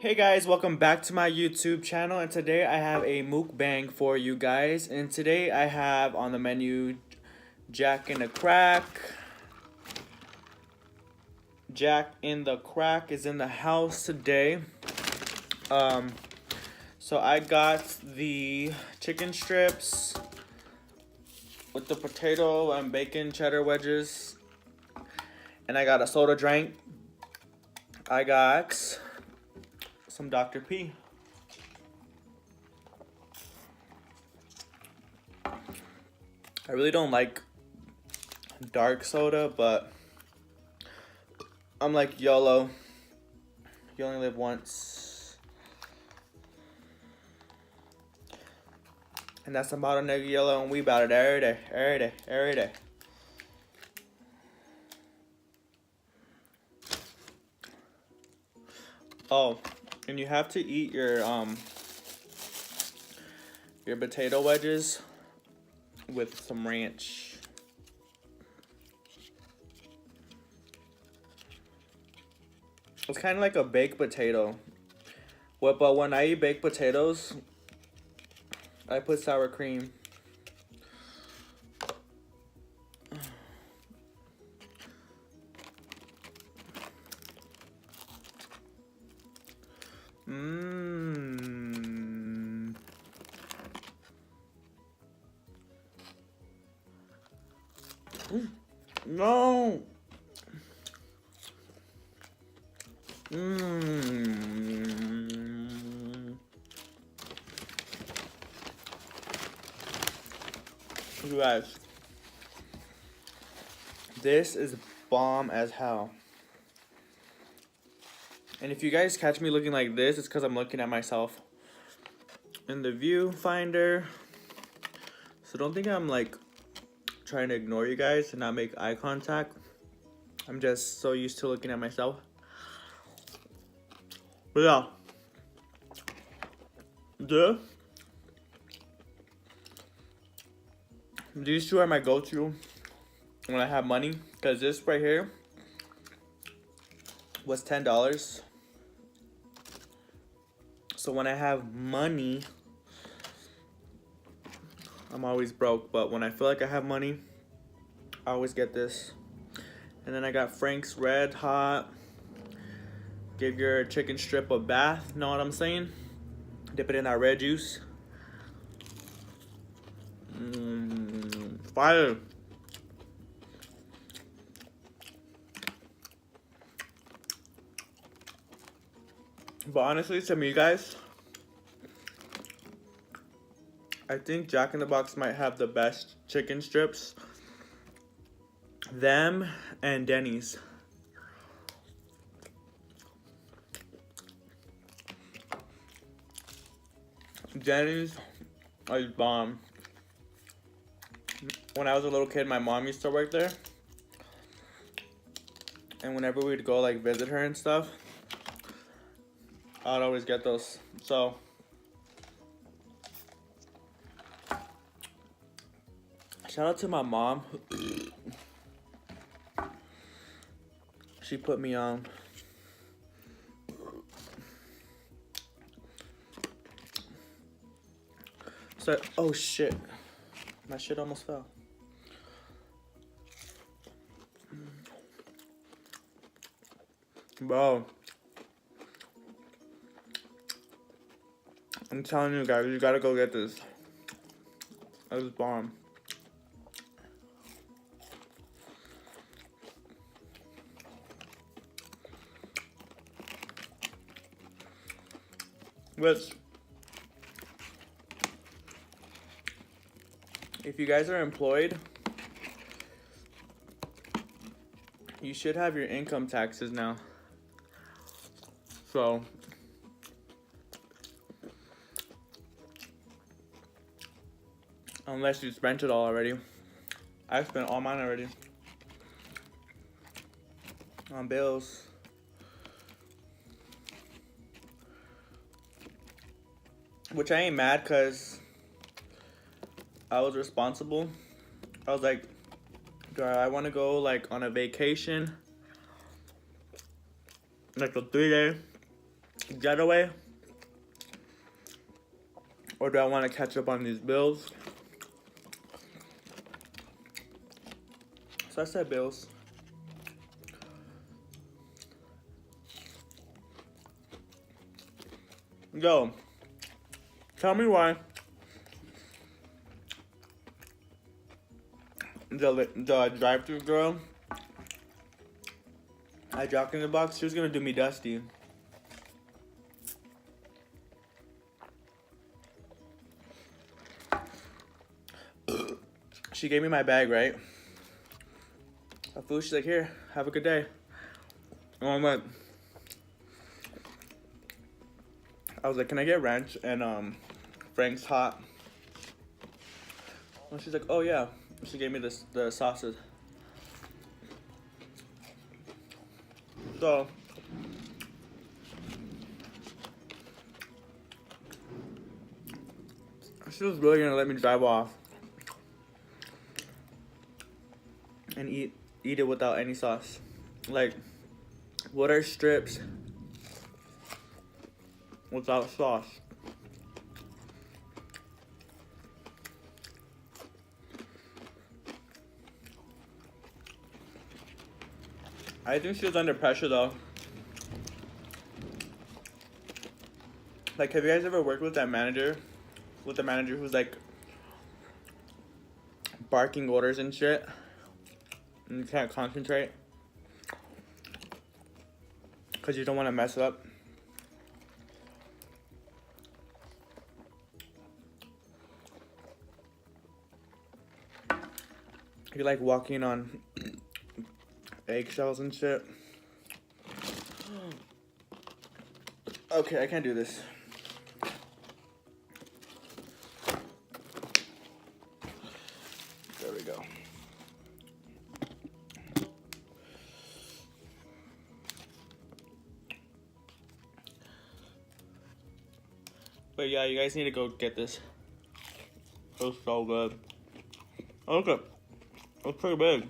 Hey guys, welcome back to my YouTube channel, and today I have a mukbang for you guys. And today I have on the menu Jack in the Crack. Jack in the Crack is in the house today. So I got the chicken strips with the potato and bacon cheddar wedges, and I got a soda drink. I got some Dr. P. I really don't like dark soda, but I'm like YOLO. You only live once. And that's about a nigga yellow, and we about it every day, every day, every day. Oh, and you have to eat your potato wedges with some ranch. It's kind of like a baked potato. But when I eat baked potatoes, I put sour cream. Mmm. No. Mmm. You guys, this is bomb as hell. And if you guys catch me looking like this, it's because I'm looking at myself in the viewfinder. So don't think I'm like trying to ignore you guys and not make eye contact. I'm just so used to looking at myself. But yeah. These two are my go-to when I have money. Because this right here was $10. So when I have money, I'm always broke. But when I feel like I have money, I always get this. And then I got Frank's Red Hot. Give your chicken strip a bath. Know what I'm saying? Dip it in that red juice. Fire. But honestly, to me, guys, I think Jack in the Box might have the best chicken strips. Them and Denny's. Denny's is bomb. When I was a little kid, my mom used to work there. And whenever we'd go like visit her and stuff, I'd always get those. So shout out to my mom. She put me on. So, oh shit. My shit almost fell. Bro. I'm telling you guys, you gotta go get this. That was bomb. Which, if you guys are employed, you should have your income taxes now. So, unless you spent it all already. I spent all mine already. On bills. Which I ain't mad because I was responsible. I was like, do I want to go like on a vacation? Like a 3-day getaway? Or do I want to catch up on these bills? So I said bills. Yo, tell me why the drive-thru girl at Jack in the Box, she was gonna do me dusty. She gave me my bag, right? Of food, she's like, here, have a good day. And I'm like, I was like, can I get ranch and Frank's hot? And she's like, oh yeah. She gave me the sauces. So she was really gonna let me drive off and eat it without any sauce. Like, what are strips without sauce? I think she was under pressure though. Like, have you guys ever worked with that manager? With the manager who's like barking orders and shit, and you can't concentrate because you don't want to mess up. You're like walking on eggshells and shit. Okay, I can't do this. There we go. But yeah, you guys need to go get this. It's so good. Oh, look at it. It's pretty big.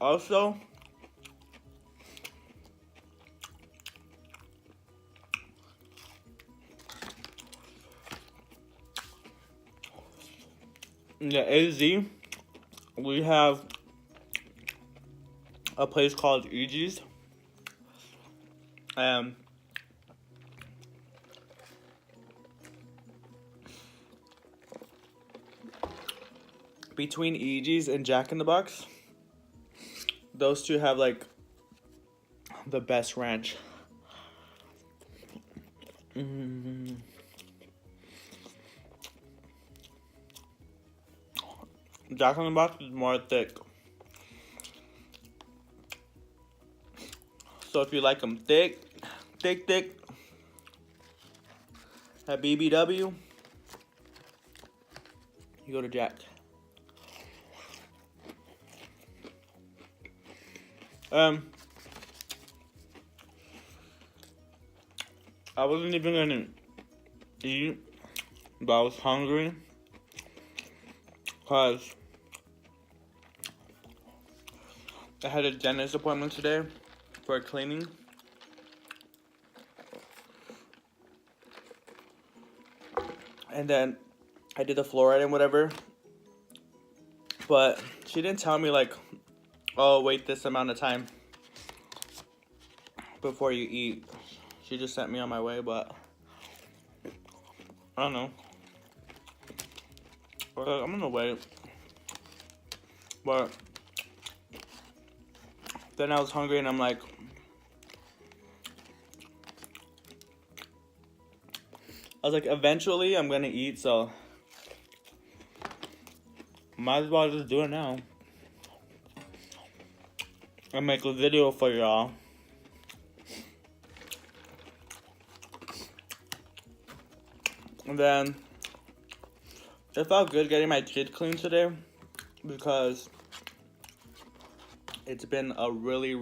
Also, in the AZ, we have a place called EG's. Between EG's and Jack in the Box, those two have like the best ranch. Jack in the Box is more thick. So if you like them thick, at BBW, you go to Jack. I wasn't even gonna eat, but I was hungry, cause I had a dentist appointment today for cleaning. And then I did the fluoride and whatever, but she didn't tell me like, oh, wait this amount of time before you eat. She just sent me on my way, but I don't know. I'm gonna wait. But then I was hungry and I'm like, eventually I'm gonna eat, so might as well just do it now. And make a video for y'all. And then it felt good getting my teeth cleaned today because it's been a really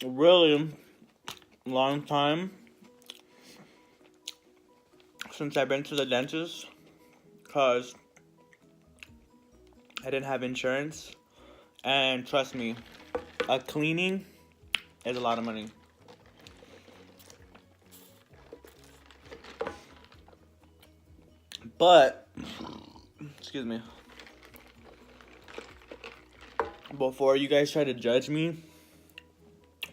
really long time since I've been to the dentist because I didn't have insurance. And trust me, a cleaning is a lot of money. But, excuse me, before you guys try to judge me,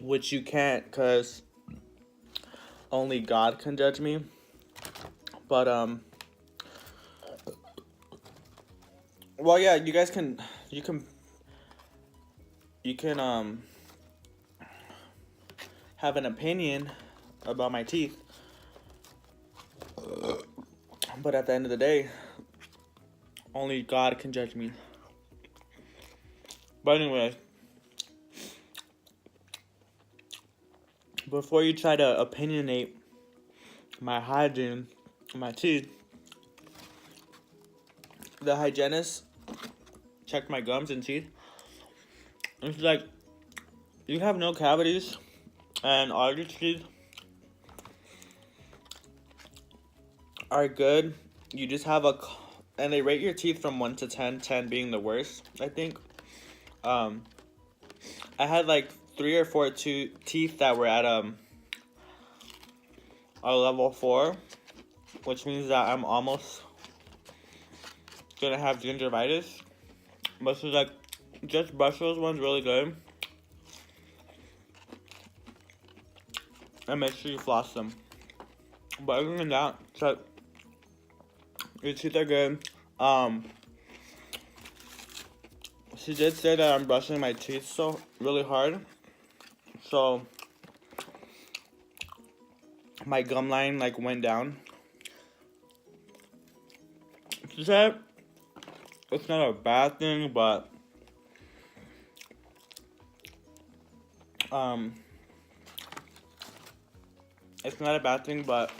which you can't because only God can judge me. But, well, yeah, you guys can, you can have an opinion about my teeth. But at the end of the day, only God can judge me. But anyway, before you try to opinionate my hygiene, my teeth, the hygienist checked my gums and teeth. And she's like, you have no cavities and all your teeth are good. You just have and they rate your teeth from 1 to 10, 10 being the worst, I think. I had like 3 or 4 teeth that were at a level 4, which means that I'm almost gonna have gingivitis. But she's like, just brush those ones really good and make sure you floss them. But other than that, so your teeth are good. She did say that I'm brushing my teeth so really hard, so my gum line like went down. She said it's not a bad thing, but it's not a bad thing, but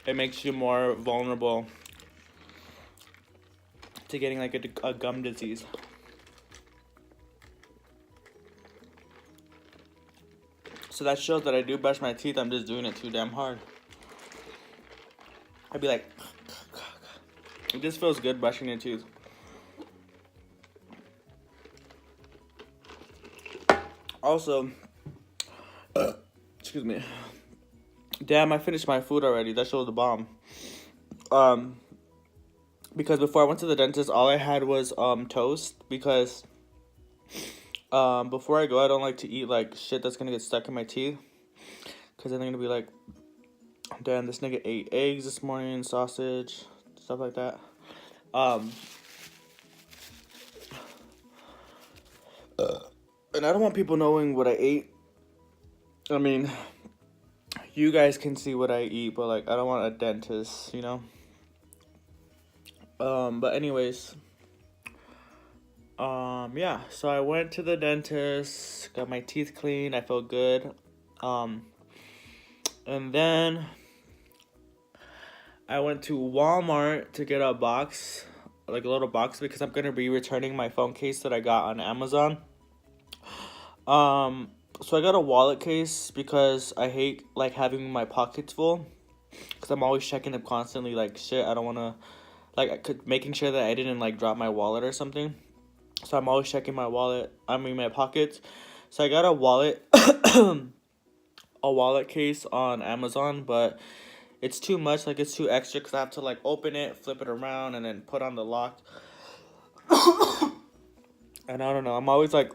it makes you more vulnerable to getting like a gum disease. So that shows that I do brush my teeth. I'm just doing it too damn hard. I'd be like, it just feels good brushing your teeth. Also, excuse me. Damn, I finished my food already. That show's the bomb. Because before I went to the dentist, all I had was toast. Because before I go, I don't like to eat like shit that's gonna get stuck in my teeth. Because then they're gonna be like, damn, this nigga ate eggs this morning, sausage, stuff like that. And I don't want people knowing what I ate. I mean, you guys can see what I eat, but like, I don't want a dentist, you know? But anyways, yeah, so I went to the dentist, got my teeth cleaned, I felt good. And then I went to Walmart to get a box, like a little box, because I'm gonna be returning my phone case that I got on Amazon. So I got a wallet case because I hate like having my pockets full, because I'm always checking them constantly, like shit, I don't want to, like, making sure that I didn't like drop my wallet or something. So I'm always checking my my pockets. So I got a wallet, a wallet case on Amazon, but it's too much, like it's too extra, because I have to like open it, flip it around, and then put on the lock. And I don't know, I'm always like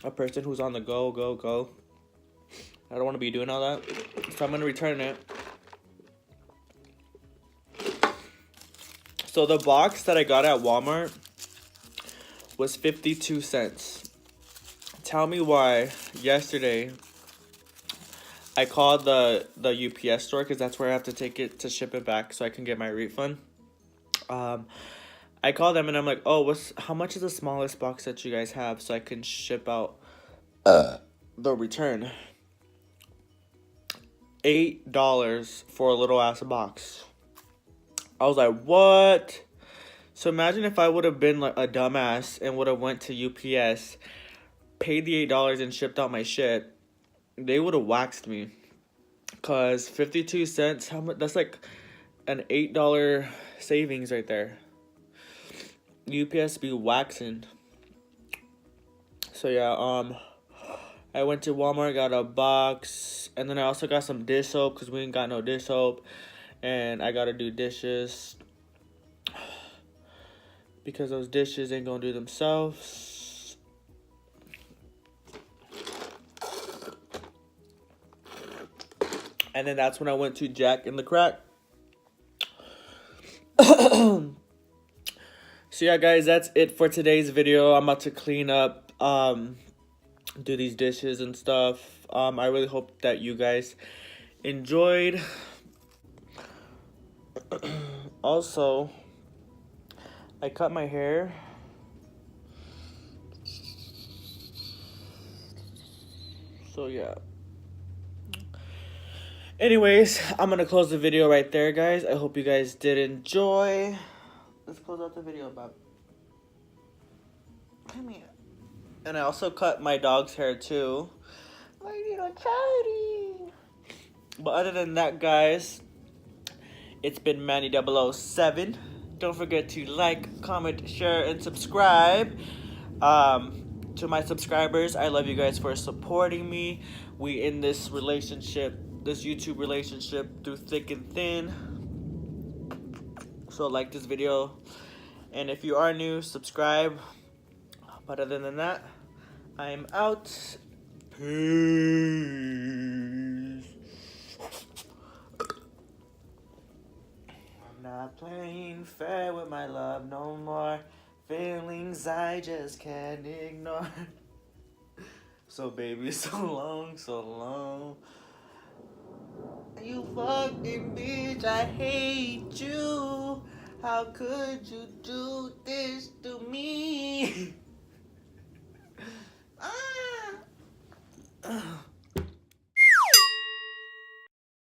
a person who's on the go. I don't want to be doing all that, so I'm gonna return it. So the box that I got at Walmart was 52 cents. Tell me why yesterday I called the UPS store, because that's where I have to take it to ship it back so I can get my refund. I called them and I'm like, oh, how much is the smallest box that you guys have so I can ship out the return? $8 for a little ass box. I was like, what? So imagine if I would have been like a dumbass and would have went to UPS, paid the $8 and shipped out my shit. they would have waxed me. Cause 52 cents, how much? That's like an $8 savings right there. UPS be waxing. So yeah, I went to Walmart, got a box, and then I also got some dish soap because we ain't got no dish soap, and I gotta do dishes because those dishes ain't gonna do themselves. And then that's when I went to Jack in the Crack. So yeah, guys, that's it for today's video. I'm about to clean up, do these dishes and stuff. I really hope that you guys enjoyed. Also, I cut my hair. So yeah. Anyways, I'm gonna close the video right there, guys. I hope you guys did enjoy. Let's close out the video, Bob. Come here. And I also cut my dog's hair too. My little Charlie. But other than that, guys, it's been Manny007. Don't forget to like, comment, share, and subscribe. To my subscribers, I love you guys for supporting me. We in this relationship, this YouTube relationship, through thick and thin. So like this video, and if you are new, subscribe. But other than that, I'm out. Peace. I'm not playing fair with my love no more. Feelings I just can't ignore. So baby, so long, so long. You fucking bitch, I hate you. How could you do this to me?